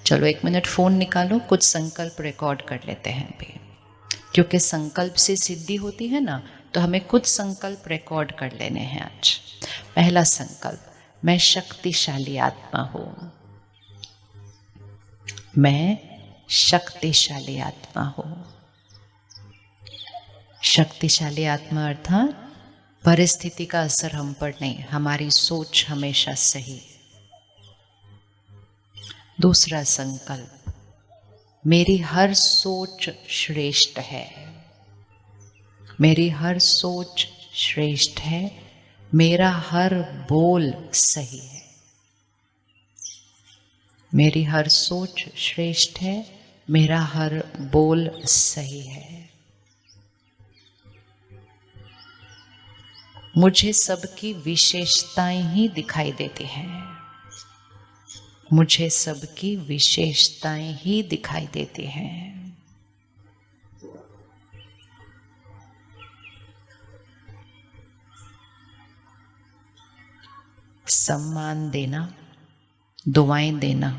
चलो 1 minute phone निकालो, कुछ संकल्प रिकॉर्ड कर लेते हैं अभी, क्योंकि संकल्प से सिद्धि होती है ना, तो हमें कुछ संकल्प रिकॉर्ड कर लेने हैं आज। पहला संकल्प, मैं शक्तिशाली आत्मा हूँ। मैं शक्तिशाली आत्मा हूँ। शक्तिशाली आत्मा अर्थात परिस्थिति का असर हम पर नहीं, हमारी सोच हमेशा सही। दूसरा संकल्प, मेरी हर सोच श्रेष्ठ है। मेरी हर सोच श्रेष्ठ है, मेरा हर बोल सही है। मेरी हर सोच श्रेष्ठ है, मेरा हर बोल सही है। मुझे सबकी विशेषताएं ही दिखाई देती हैं। मुझे सबकी विशेषताएं ही दिखाई देती हैं। सम्मान देना, दुआएं देना,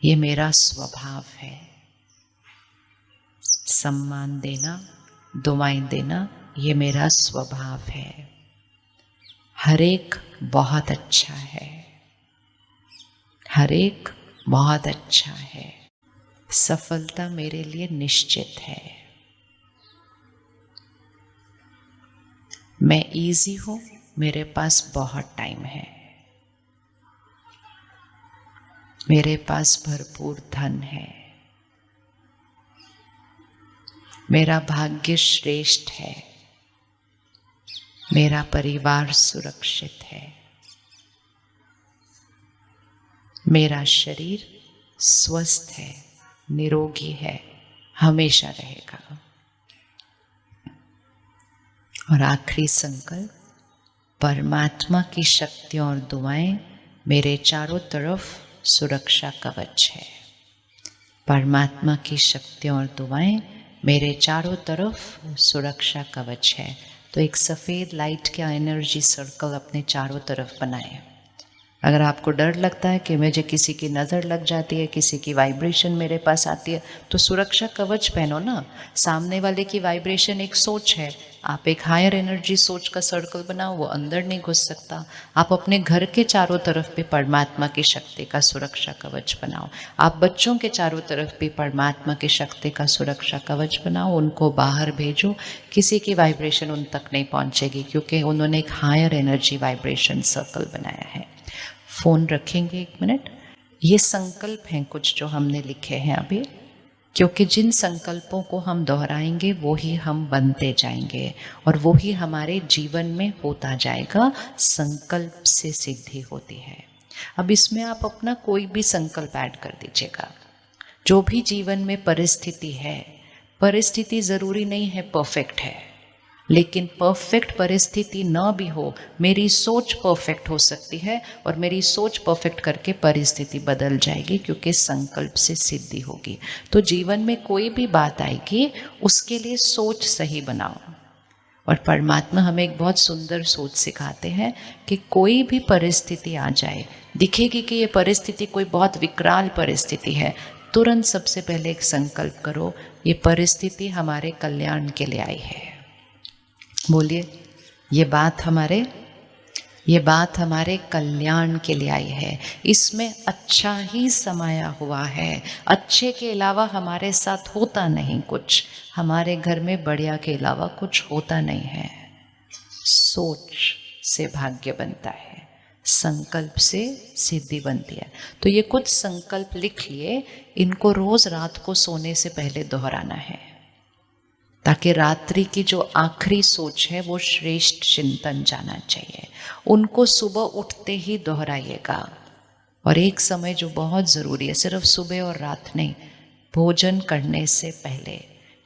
ये मेरा स्वभाव है। सम्मान देना, दुआएं देना, ये मेरा स्वभाव है। हर एक बहुत अच्छा है। हर एक बहुत अच्छा है। सफलता मेरे लिए निश्चित है। मैं इजी हूँ, मेरे पास बहुत टाइम है। मेरे पास भरपूर धन है। मेरा भाग्य श्रेष्ठ है। मेरा परिवार सुरक्षित है। मेरा शरीर स्वस्थ है, निरोगी है, हमेशा रहेगा। और आखिरी संकल्प, परमात्मा की शक्तियाँ और दुआएं मेरे चारों तरफ सुरक्षा कवच है। परमात्मा की शक्तियाँ और दुआएं मेरे चारों तरफ सुरक्षा कवच है। तो एक सफ़ेद लाइट का एनर्जी सर्कल अपने चारों तरफ बनाएं। अगर आपको डर लगता है कि मुझे किसी की नज़र लग जाती है, किसी की वाइब्रेशन मेरे पास आती है, तो सुरक्षा कवच पहनो ना। सामने वाले की वाइब्रेशन एक सोच है, आप एक हायर एनर्जी सोच का सर्कल बनाओ, वो अंदर नहीं घुस सकता। आप अपने घर के चारों तरफ भी परमात्मा की शक्ति का सुरक्षा कवच बनाओ। आप बच्चों के चारों तरफ भी परमात्मा की शक्ति का सुरक्षा कवच बनाओ। उनको बाहर भेजो, किसी की वाइब्रेशन उन तक नहीं पहुँचेगी, क्योंकि उन्होंने एक हायर एनर्जी वाइब्रेशन सर्कल बनाया है। फ़ोन रखेंगे 1 मिनट। ये संकल्प हैं कुछ जो हमने लिखे हैं अभी, क्योंकि जिन संकल्पों को हम दोहराएंगे वो ही हम बनते जाएंगे और वो ही हमारे जीवन में होता जाएगा। संकल्प से सिद्धि होती है। अब इसमें आप अपना कोई भी संकल्प ऐड कर दीजिएगा। जो भी जीवन में परिस्थिति है, परिस्थिति ज़रूरी नहीं है परफेक्ट है, लेकिन परफेक्ट परिस्थिति न भी हो, मेरी सोच परफेक्ट हो सकती है और मेरी सोच परफेक्ट करके परिस्थिति बदल जाएगी, क्योंकि संकल्प से सिद्धि होगी। तो जीवन में कोई भी बात आएगी, उसके लिए सोच सही बनाओ। और परमात्मा हमें एक बहुत सुंदर सोच सिखाते हैं कि कोई भी परिस्थिति आ जाए, दिखेगी कि ये परिस्थिति कोई बहुत विकराल परिस्थिति है, तुरंत सबसे पहले एक संकल्प करो, ये परिस्थिति हमारे कल्याण के लिए आई है। बोलिए, ये बात हमारे कल्याण के लिए आई है। इसमें अच्छा ही समाया हुआ है। अच्छे के अलावा हमारे साथ होता नहीं कुछ। हमारे घर में बढ़िया के अलावा कुछ होता नहीं है। सोच से भाग्य बनता है, संकल्प से सिद्धि बनती है। तो ये कुछ संकल्प लिख लिए, इनको रोज रात को सोने से पहले दोहराना है, ताकि रात्रि की जो आखिरी सोच है वो श्रेष्ठ चिंतन जाना चाहिए। उनको सुबह उठते ही दोहराइएगा। और एक समय जो बहुत ज़रूरी है, सिर्फ सुबह और रात नहीं, भोजन करने से पहले,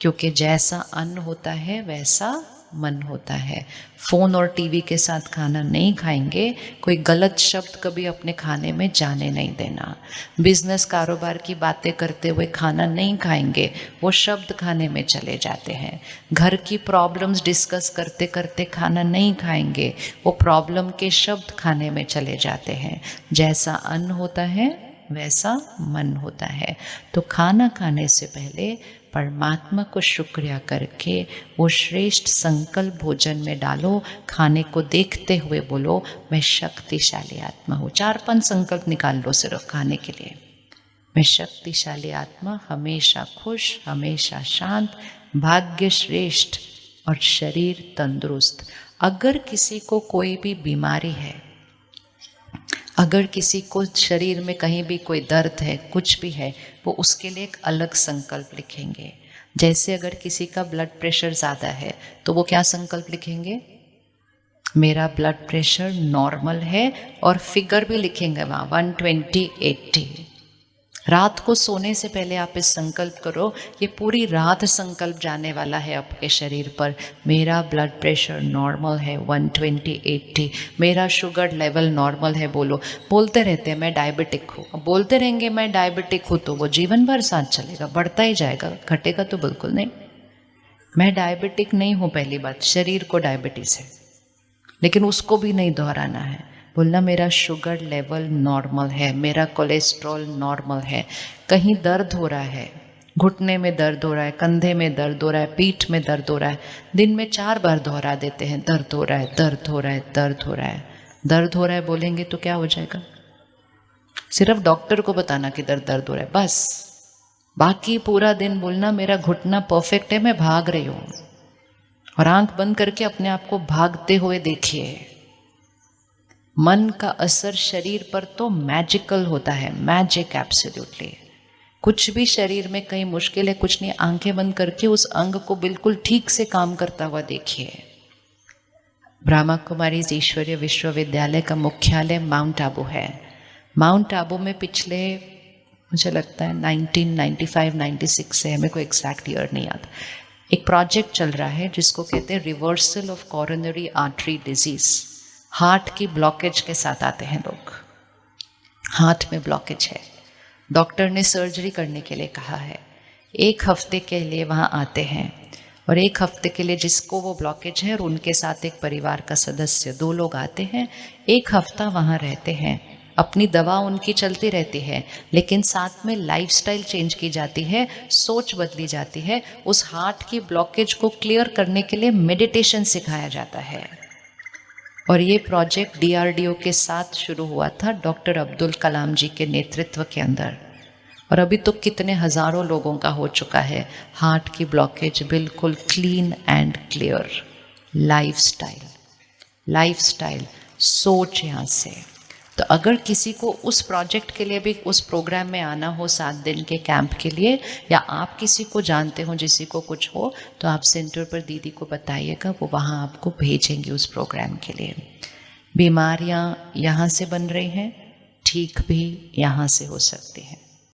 क्योंकि जैसा अन्न होता है वैसा मन होता है। फ़ोन और टीवी के साथ खाना नहीं खाएंगे, कोई गलत शब्द कभी अपने खाने में जाने नहीं देना। बिजनेस कारोबार की बातें करते हुए खाना नहीं खाएंगे, वो शब्द खाने में चले जाते हैं। घर की प्रॉब्लम्स डिस्कस करते करते खाना नहीं खाएंगे, वो प्रॉब्लम के शब्द खाने में चले जाते हैं। जैसा अन्न होता है वैसा मन होता है। तो खाना खाने से पहले परमात्मा को शुक्रिया करके वो श्रेष्ठ संकल्प भोजन में डालो। खाने को देखते हुए बोलो, मैं शक्तिशाली आत्मा हूँ। 4-5 संकल्प निकाल लो सिर्फ खाने के लिए। मैं शक्तिशाली आत्मा, हमेशा खुश, हमेशा शांत, भाग्य श्रेष्ठ और शरीर तंदुरुस्त। अगर किसी को कोई भी बीमारी है, अगर किसी को शरीर में कहीं भी कोई दर्द है, कुछ भी है, वो उसके लिए एक अलग संकल्प लिखेंगे। जैसे अगर किसी का ब्लड प्रेशर ज़्यादा है तो वो क्या संकल्प लिखेंगे? मेरा ब्लड प्रेशर नॉर्मल है, और फिगर भी लिखेंगे वहाँ 120/80। रात को सोने से पहले आप इस संकल्प करो, ये पूरी रात संकल्प जाने वाला है आपके शरीर पर। मेरा ब्लड प्रेशर नॉर्मल है 120/80, मेरा शुगर लेवल नॉर्मल है। बोलते रहते हैं मैं डायबिटिक हूँ। अब बोलते रहेंगे मैं डायबिटिक हूँ तो वो जीवन भर साथ चलेगा, बढ़ता ही जाएगा, घटेगा तो बिल्कुल नहीं। मैं डायबिटिक नहीं हूँ, पहली बात, शरीर को डायबिटीज़ है, लेकिन उसको भी नहीं दोहराना है। बोलना मेरा शुगर लेवल नॉर्मल है, मेरा कोलेस्ट्रॉल नॉर्मल है। कहीं दर्द हो रहा है, घुटने में दर्द हो रहा है, कंधे में दर्द हो रहा है, पीठ में दर्द हो रहा है, दिन में 4 बार दोहरा देते हैं, दर्द हो रहा है, दर्द हो रहा है, दर्द हो रहा है, दर्द हो रहा है बोलेंगे तो क्या हो जाएगा? सिर्फ डॉक्टर को बताना कि दर्द हो रहा है, बस। बाकी पूरा दिन बोलना मेरा घुटना परफेक्ट है, मैं भाग रही हूँ। और आंख बंद करके अपने आप को भागते हुए देखिए। मन का असर शरीर पर तो मैजिकल होता है, मैजिक एब्सोल्युटली। कुछ भी शरीर में कहीं मुश्किल है, कुछ नहीं, आंखें बंद करके उस अंग को बिल्कुल ठीक से काम करता हुआ देखिए। ब्रह्मा कुमारी ईश्वरीय विश्वविद्यालय का मुख्यालय माउंट आबू है। माउंट आबू में पिछले, मुझे लगता है 1995-96 से, हमें कोई एग्जैक्ट ईयर नहीं याद, एक प्रोजेक्ट चल रहा है जिसको कहते हैं reversal of coronary artery disease. Heart की ब्लॉकेज के साथ आते हैं लोग, हार्ट में ब्लॉकेज है, डॉक्टर ने सर्जरी करने के लिए कहा है। 1 हफ्ते के लिए वहाँ आते हैं, और 1 हफ्ते के लिए जिसको वो ब्लॉकेज है और उनके साथ एक परिवार का सदस्य, 2 लोग आते हैं, 1 हफ्ता वहाँ रहते हैं। अपनी दवा उनकी चलती रहती है, लेकिन साथ में लाइफस्टाइल चेंज की जाती है, सोच बदली जाती है। उस हार्ट की ब्लॉकेज को क्लियर करने के लिए मेडिटेशन सिखाया जाता है। और ये प्रोजेक्ट DRDO के साथ शुरू हुआ था, डॉक्टर अब्दुल कलाम जी के नेतृत्व के अंदर। और अभी तो कितने हज़ारों लोगों का हो चुका है हार्ट की ब्लॉकेज बिल्कुल क्लीन एंड क्लियर। लाइफस्टाइल सोच यहाँ से। तो अगर किसी को उस प्रोजेक्ट के लिए भी उस प्रोग्राम में आना हो, 7 दिन के कैंप के लिए, या आप किसी को जानते हो जिसी को कुछ हो, तो आप सेंटर पर दीदी को बताइएगा, वो वहाँ आपको भेजेंगे उस प्रोग्राम के लिए। बीमारियाँ यहाँ से बन रही हैं, ठीक भी यहाँ से हो सकती हैं।